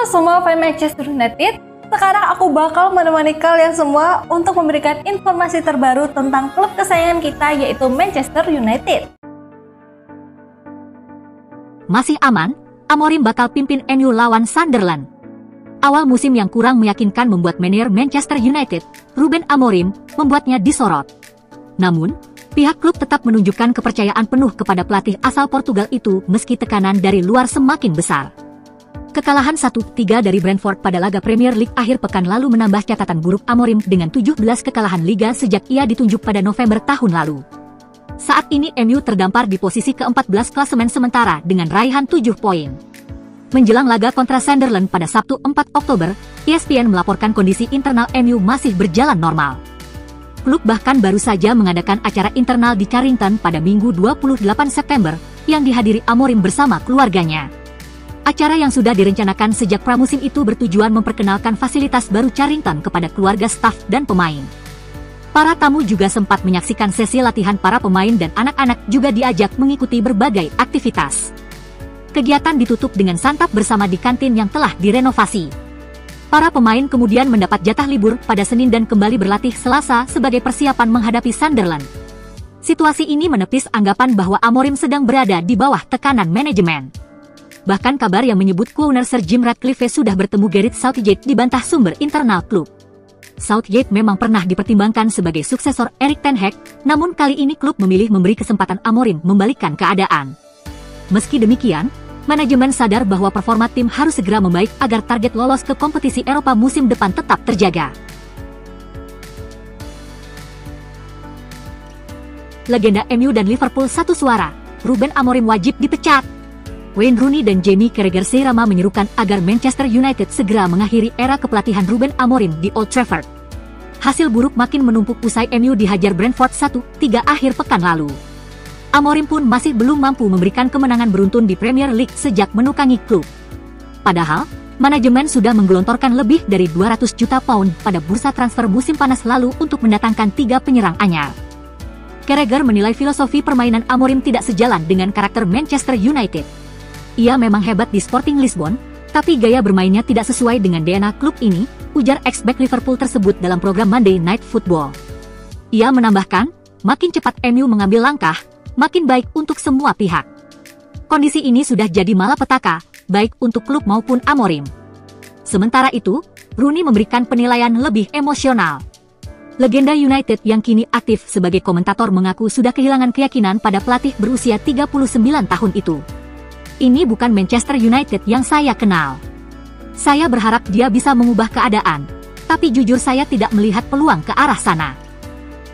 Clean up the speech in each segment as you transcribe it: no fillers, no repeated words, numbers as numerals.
semua fans Manchester United, sekarang aku bakal menemani kalian semua untuk memberikan informasi terbaru tentang klub kesayangan kita yaitu Manchester United. Masih aman, Amorim bakal pimpin MU lawan Sunderland. Awal musim yang kurang meyakinkan membuat manajer Manchester United, Ruben Amorim, membuatnya disorot. Namun, pihak klub tetap menunjukkan kepercayaan penuh kepada pelatih asal Portugal itu meski tekanan dari luar semakin besar. Kekalahan 1-3 dari Brentford pada laga Premier League akhir pekan lalu menambah catatan buruk Amorim dengan 17 kekalahan liga sejak ia ditunjuk pada November tahun lalu. Saat ini MU terdampar di posisi ke-14 klasemen sementara dengan raihan 7 poin. Menjelang laga kontra Sunderland pada Sabtu 4 Oktober, ESPN melaporkan kondisi internal MU masih berjalan normal. Klub bahkan baru saja mengadakan acara internal di Carrington pada Minggu 28 September yang dihadiri Amorim bersama keluarganya. Acara yang sudah direncanakan sejak pramusim itu bertujuan memperkenalkan fasilitas baru Carrington kepada keluarga staf dan pemain. Para tamu juga sempat menyaksikan sesi latihan para pemain dan anak-anak juga diajak mengikuti berbagai aktivitas. Kegiatan ditutup dengan santap bersama di kantin yang telah direnovasi. Para pemain kemudian mendapat jatah libur pada Senin dan kembali berlatih Selasa sebagai persiapan menghadapi Sunderland. Situasi ini menepis anggapan bahwa Amorim sedang berada di bawah tekanan manajemen. Bahkan kabar yang menyebut co-owner Sir Jim Ratcliffe sudah bertemu Gareth Southgate dibantah sumber internal klub. Southgate memang pernah dipertimbangkan sebagai suksesor Erik ten Hag, namun kali ini klub memilih memberi kesempatan Amorim membalikkan keadaan. Meski demikian, manajemen sadar bahwa performa tim harus segera membaik agar target lolos ke kompetisi Eropa musim depan tetap terjaga. Legenda MU dan Liverpool satu suara, Ruben Amorim wajib dipecat. Wayne Rooney dan Jamie Carragher seirama menyerukan agar Manchester United segera mengakhiri era kepelatihan Ruben Amorim di Old Trafford. Hasil buruk makin menumpuk usai MU dihajar Brentford 1-3 akhir pekan lalu. Amorim pun masih belum mampu memberikan kemenangan beruntun di Premier League sejak menukangi klub. Padahal, manajemen sudah menggelontorkan lebih dari 200 juta pound pada bursa transfer musim panas lalu untuk mendatangkan 3 penyerang anyar. Carragher menilai filosofi permainan Amorim tidak sejalan dengan karakter Manchester United. Ia memang hebat di Sporting Lisbon, tapi gaya bermainnya tidak sesuai dengan DNA klub ini, ujar ex-back Liverpool tersebut dalam program Monday Night Football. Ia menambahkan, makin cepat MU mengambil langkah, makin baik untuk semua pihak. Kondisi ini sudah jadi malapetaka, baik untuk klub maupun Amorim. Sementara itu, Rooney memberikan penilaian lebih emosional. Legenda United yang kini aktif sebagai komentator mengaku sudah kehilangan keyakinan pada pelatih berusia 39 tahun itu. Ini bukan Manchester United yang saya kenal. Saya berharap dia bisa mengubah keadaan, tapi jujur saya tidak melihat peluang ke arah sana.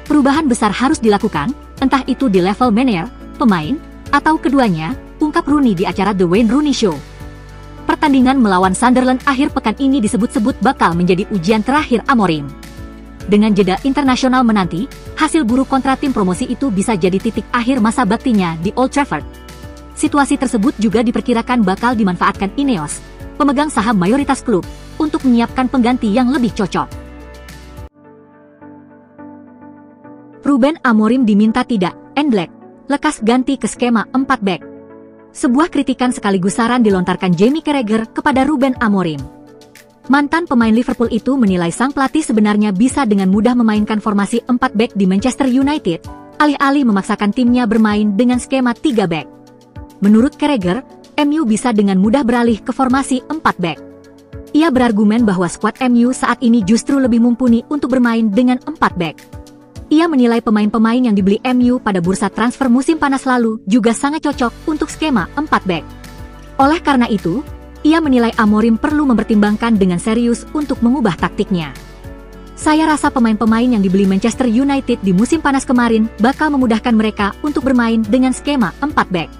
Perubahan besar harus dilakukan, entah itu di level manajer, pemain, atau keduanya, ungkap Rooney di acara The Wayne Rooney Show. Pertandingan melawan Sunderland akhir pekan ini disebut-sebut bakal menjadi ujian terakhir Amorim. Dengan jeda internasional menanti, hasil buruk kontra tim promosi itu bisa jadi titik akhir masa baktinya di Old Trafford. Situasi tersebut juga diperkirakan bakal dimanfaatkan Ineos, pemegang saham mayoritas klub, untuk menyiapkan pengganti yang lebih cocok. Ruben Amorim diminta tidak, and black, lekas ganti ke skema 4 back. Sebuah kritikan sekaligus saran dilontarkan Jamie Carragher kepada Ruben Amorim. Mantan pemain Liverpool itu menilai sang pelatih sebenarnya bisa dengan mudah memainkan formasi 4 back di Manchester United, alih-alih memaksakan timnya bermain dengan skema 3 back. Menurut Carragher, MU bisa dengan mudah beralih ke formasi 4 back. Ia berargumen bahwa skuad MU saat ini justru lebih mumpuni untuk bermain dengan 4 back. Ia menilai pemain-pemain yang dibeli MU pada bursa transfer musim panas lalu juga sangat cocok untuk skema 4 back. Oleh karena itu, ia menilai Amorim perlu mempertimbangkan dengan serius untuk mengubah taktiknya. Saya rasa pemain-pemain yang dibeli Manchester United di musim panas kemarin bakal memudahkan mereka untuk bermain dengan skema 4 back.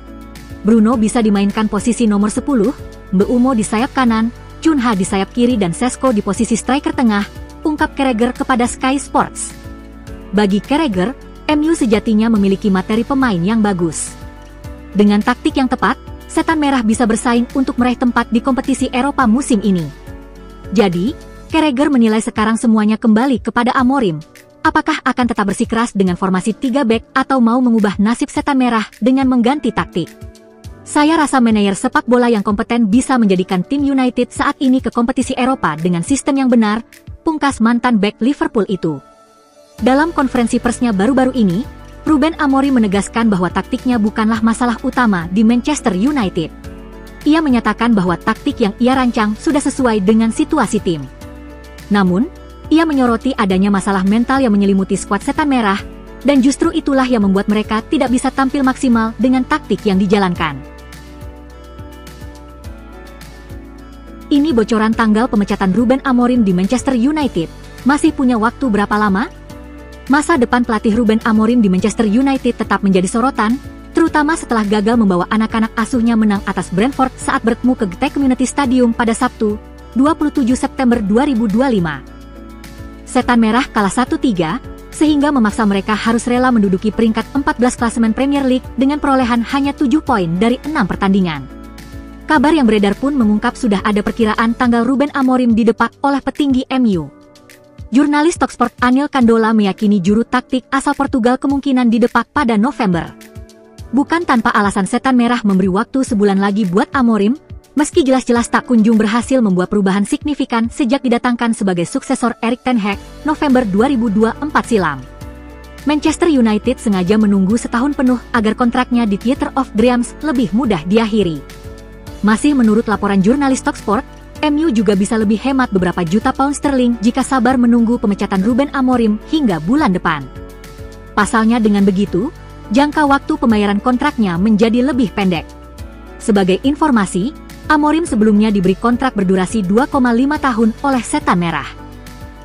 Bruno bisa dimainkan posisi nomor 10, Mbeumo di sayap kanan, Cunha di sayap kiri dan Sesko di posisi striker tengah, ungkap Carragher kepada Sky Sports. Bagi Carragher, MU sejatinya memiliki materi pemain yang bagus. Dengan taktik yang tepat, Setan Merah bisa bersaing untuk meraih tempat di kompetisi Eropa musim ini. Jadi, Carragher menilai sekarang semuanya kembali kepada Amorim. Apakah akan tetap bersikeras dengan formasi 3 back atau mau mengubah nasib Setan Merah dengan mengganti taktik? Saya rasa manajer sepak bola yang kompeten bisa menjadikan tim United saat ini ke kompetisi Eropa dengan sistem yang benar, pungkas mantan bek Liverpool itu. Dalam konferensi persnya baru-baru ini, Ruben Amorim menegaskan bahwa taktiknya bukanlah masalah utama di Manchester United. Ia menyatakan bahwa taktik yang ia rancang sudah sesuai dengan situasi tim. Namun, ia menyoroti adanya masalah mental yang menyelimuti skuad Setan Merah, dan justru itulah yang membuat mereka tidak bisa tampil maksimal dengan taktik yang dijalankan. Ini bocoran tanggal pemecatan Ruben Amorim di Manchester United. Masih punya waktu berapa lama? Masa depan pelatih Ruben Amorim di Manchester United tetap menjadi sorotan, terutama setelah gagal membawa anak-anak asuhnya menang atas Brentford saat bertemu ke GT Community Stadium pada Sabtu, 27 September 2025. Setan Merah kalah 1-3, sehingga memaksa mereka harus rela menduduki peringkat 14 klasemen Premier League dengan perolehan hanya 7 poin dari 6 pertandingan. Kabar yang beredar pun mengungkap sudah ada perkiraan tanggal Ruben Amorim didepak oleh petinggi MU. Jurnalis Talksport Anil Kandola meyakini juru taktik asal Portugal kemungkinan didepak pada November. Bukan tanpa alasan Setan Merah memberi waktu sebulan lagi buat Amorim, meski jelas-jelas tak kunjung berhasil membuat perubahan signifikan sejak didatangkan sebagai suksesor Erik ten Hag November 2024 silam. Manchester United sengaja menunggu setahun penuh agar kontraknya di Theatre of Dreams lebih mudah diakhiri. Masih menurut laporan jurnalis Talksport, MU juga bisa lebih hemat beberapa juta pound sterling jika sabar menunggu pemecatan Ruben Amorim hingga bulan depan. Pasalnya dengan begitu, jangka waktu pembayaran kontraknya menjadi lebih pendek. Sebagai informasi, Amorim sebelumnya diberi kontrak berdurasi 2,5 tahun oleh Setan Merah.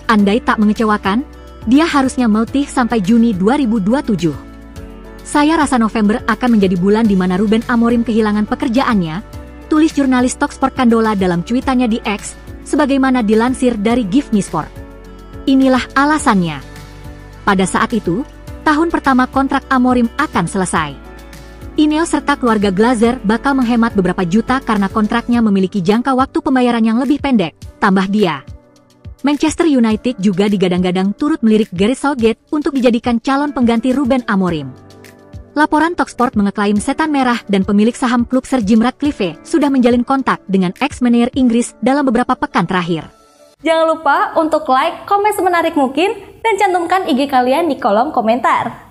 Andai tak mengecewakan, dia harusnya meltih sampai Juni 2027. Saya rasa November akan menjadi bulan di mana Ruben Amorim kehilangan pekerjaannya, tulis jurnalis Talksport Kandola dalam cuitannya di X, sebagaimana dilansir dari Give Me Sport. Inilah alasannya. Pada saat itu, tahun pertama kontrak Amorim akan selesai. Ineos serta keluarga Glazer bakal menghemat beberapa juta karena kontraknya memiliki jangka waktu pembayaran yang lebih pendek, tambah dia. Manchester United juga digadang-gadang turut melirik Gareth Southgate untuk dijadikan calon pengganti Ruben Amorim. Laporan Talksport mengeklaim Setan Merah dan pemilik saham klub Sir Jim Ratcliffe sudah menjalin kontak dengan ex-manajer Inggris dalam beberapa pekan terakhir. Jangan lupa untuk like, komen semenarik mungkin, dan cantumkan IG kalian di kolom komentar.